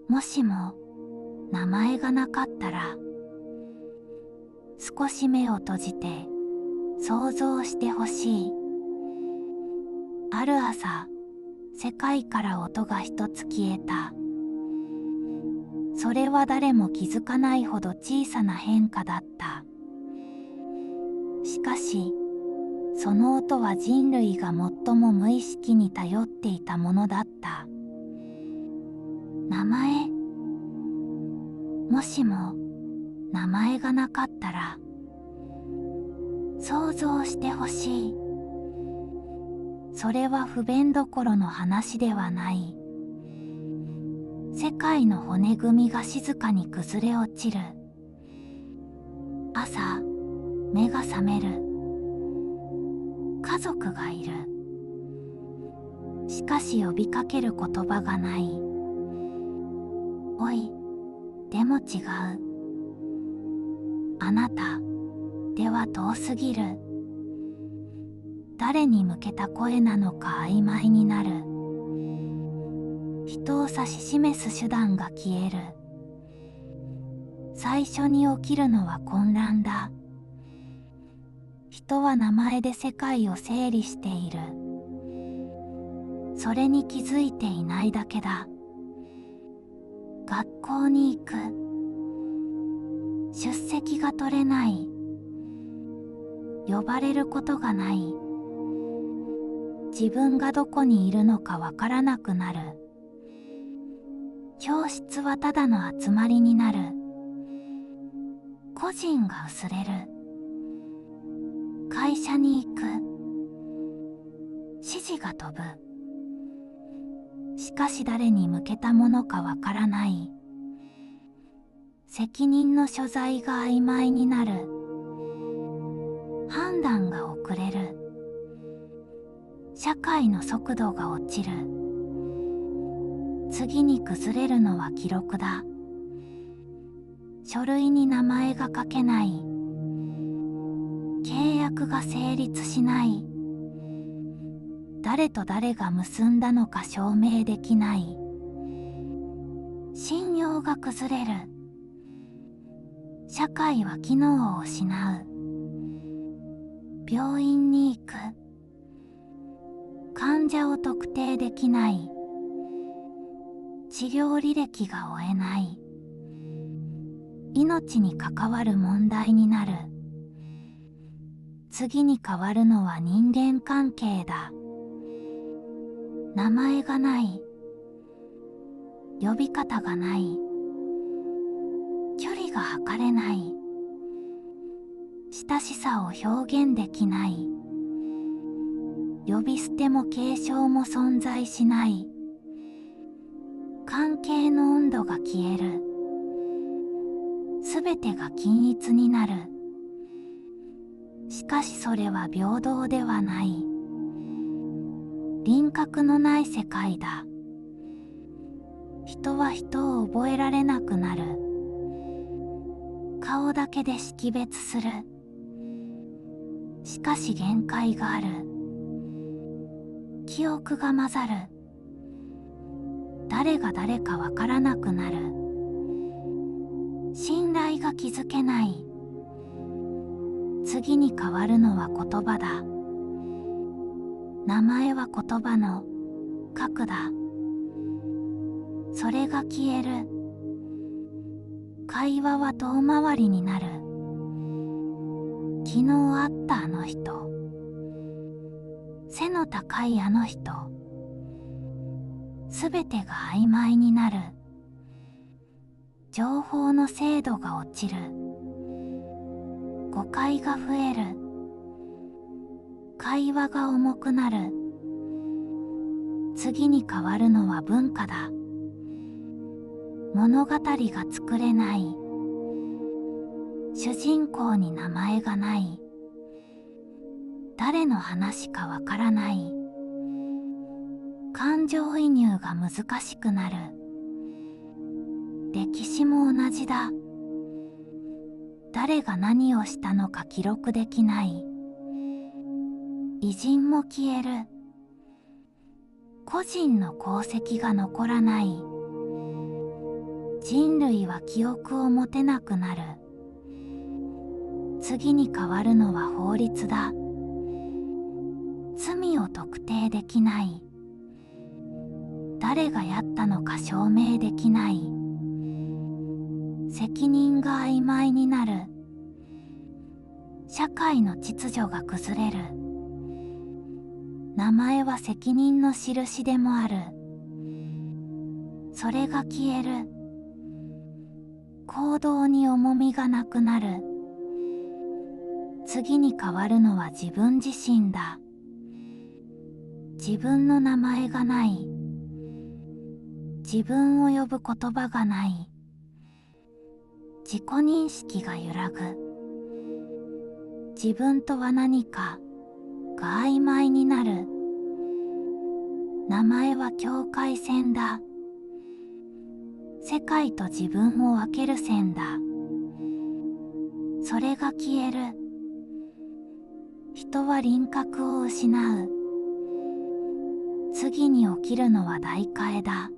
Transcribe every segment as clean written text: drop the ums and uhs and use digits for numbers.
もしも名前がなかったら、少し目を閉じて想像してほしい。ある朝、世界から音が一つ消えた。それは誰も気づかないほど小さな変化だった。しかし、その音は人類が最も無意識に頼っていたものだった。名前。もしも名前がなかったら、想像してほしい。それは不便どころの話ではない。世界の骨組みが静かに崩れ落ちる。朝、目が覚める。家族がいる。しかし呼びかける言葉がない。おい、でも違う。あなた、では遠すぎる。誰に向けた声なのか曖昧になる。人を指し示す手段が消える。最初に起きるのは混乱だ。人は名前で世界を整理している。それに気づいていないだけだ。学校に行く。出席が取れない。呼ばれることがない。自分がどこにいるのかわからなくなる。教室はただの集まりになる。個人が薄れる。会社に行く。指示が飛ぶ。しかし誰に向けたものかわからない。責任の所在が曖昧になる。判断が遅れる。社会の速度が落ちる。次に崩れるのは記録だ。書類に名前が書けない。契約が成立しない。誰と誰が結んだのか証明できない。信用が崩れる。社会は機能を失う。病院に行く。患者を特定できない。治療履歴が追えない。命に関わる問題になる。次に変わるのは人間関係だ。名前がない。呼び方がない。距離が測れない。親しさを表現できない。呼び捨ても継承も存在しない。関係の温度が消える。すべてが均一になる。しかしそれは平等ではない。輪郭のない世界だ。人は人を覚えられなくなる。顔だけで識別する。しかし限界がある。記憶が混ざる。誰が誰かわからなくなる。信頼が築けない。次に変わるのは言葉だ。名前は言葉の核だ。それが消える。会話は遠回りになる。昨日会ったあの人。背の高いあの人。すべてが曖昧になる。情報の精度が落ちる。誤解が増える。会話が重くなる。次に変わるのは文化だ。物語が作れない。主人公に名前がない。誰の話かわからない。感情移入が難しくなる。歴史も同じだ。誰が何をしたのか記録できない。偉人も消える。個人の功績が残らない。人類は記憶を持てなくなる。次に変わるのは法律だ。罪を特定できない。誰がやったのか証明できない。責任が曖昧になる。社会の秩序が崩れる。名前は責任の印でもある。それが消える。行動に重みがなくなる。次に変わるのは自分自身だ。自分の名前がない。自分を呼ぶ言葉がない。自己認識が揺らぐ。自分とは何かが曖昧になる。名前は境界線だ。世界と自分を分ける線だ。それが消える。人は輪郭を失う。次に起きるのは代替えだ。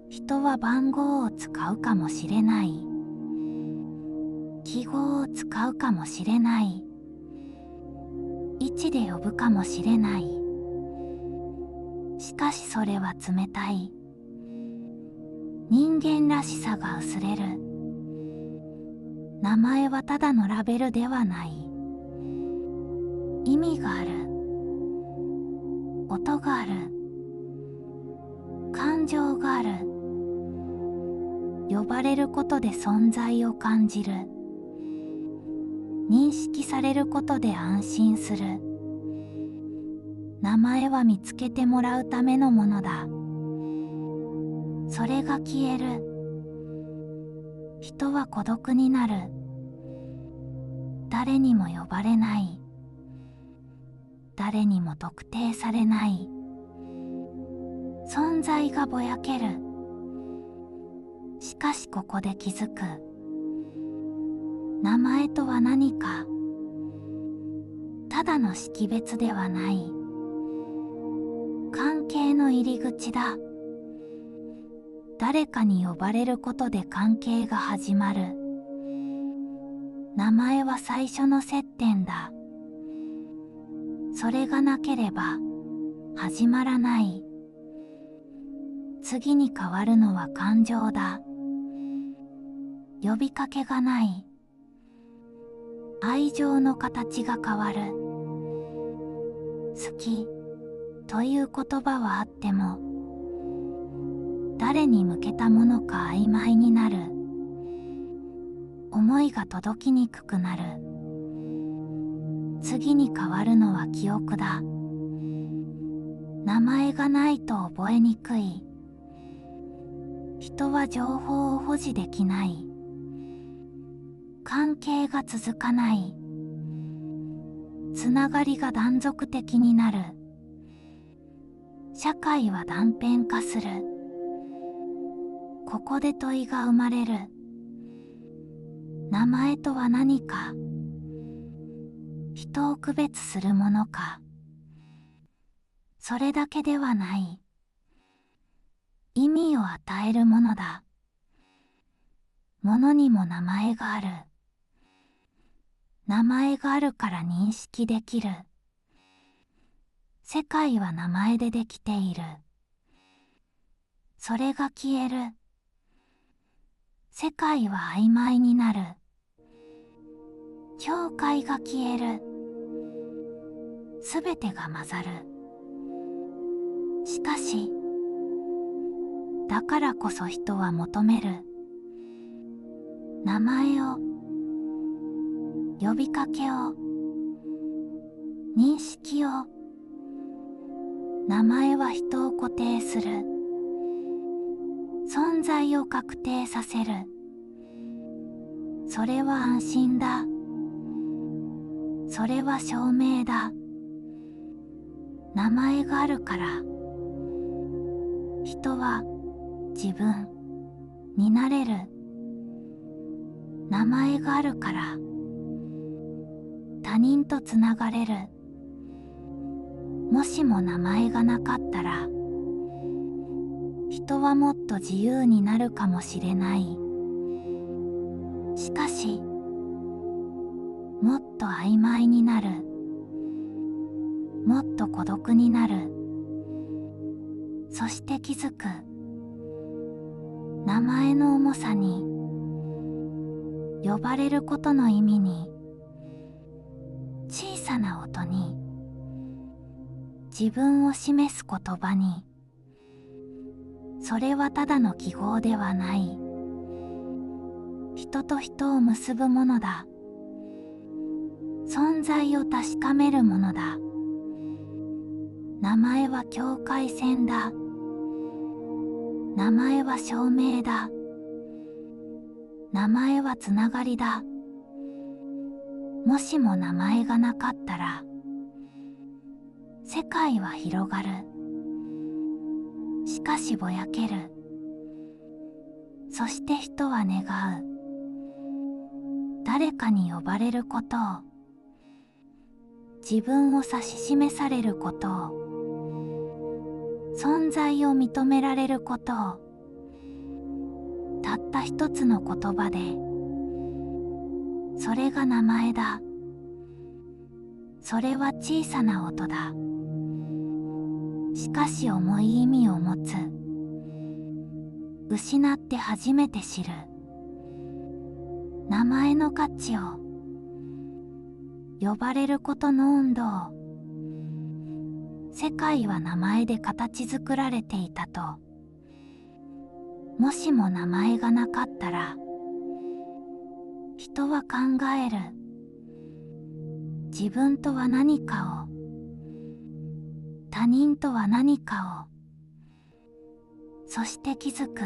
人は番号を使うかもしれない。記号を使うかもしれない。位置で呼ぶかもしれない。しかしそれは冷たい。人間らしさが薄れる。名前はただのラベルではない。意味がある。音がある。感情がある。呼ばれることで存在を感じる。認識されることで安心する。名前は見つけてもらうためのものだ。それが消える。人は孤独になる。誰にも呼ばれない。誰にも特定されない。存在がぼやける。しかしここで気づく。名前とは何か。ただの識別ではない。関係の入り口だ。誰かに呼ばれることで関係が始まる。名前は最初の接点だ。それがなければ始まらない。次に変わるのは感情だ。呼びかけがない。愛情の形が変わる。好きという言葉はあっても、誰に向けたものか曖昧になる。思いが届きにくくなる。次に変わるのは記憶だ。名前がないと覚えにくい。人は情報を保持できない。関係が続かない。つながりが断続的になる。社会は断片化する。ここで問いが生まれる。名前とは何か。人を区別するものか。それだけではない。意味を与えるものだ。ものにも名前がある。名前があるから認識できる。世界は名前でできている。それが消える。世界は曖昧になる。境界が消える。すべてが混ざる。しかし、だからこそ人は求める。名前を、呼びかけを、認識を。名前は人を固定する。存在を確定させる。それは安心だ。それは証明だ。名前があるから、人は自分になれる。名前があるから、他人とつながれる。もしも名前がなかったら、人はもっと自由になるかもしれない。しかし、もっと曖昧になる。もっと孤独になる。そして気づく。名前の重さに、呼ばれることの意味に、小さな音に、自分を示す言葉に。それはただの記号ではない。人と人を結ぶものだ。存在を確かめるものだ。名前は境界線だ。名前は証明だ。名前はつながりだ。もしも名前がなかったら、世界は広がる。しかしぼやける。そして人は願う。誰かに呼ばれることを。自分を指し示されることを。存在を認められることを。たった一つの言葉で。それが名前だ。それは小さな音だ。しかし重い意味を持つ。失って初めて知る。名前の価値を。呼ばれることの温度を。世界は名前で形作られていたと。もしも名前がなかったら、人は考える。自分とは何かを。他人とは何かを。そして気づく。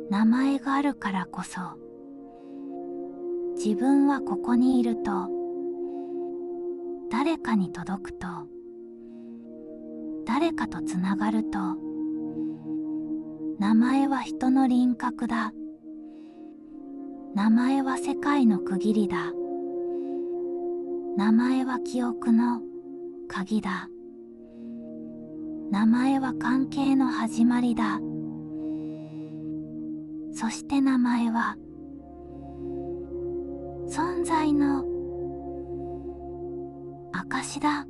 名前があるからこそ。自分はここにいると。誰かに届くと。誰かとつながると。名前は人の輪郭だ。名前は世界の区切りだ。名前は記憶の鍵だ。名前は関係の始まりだ。そして名前は存在の証だ。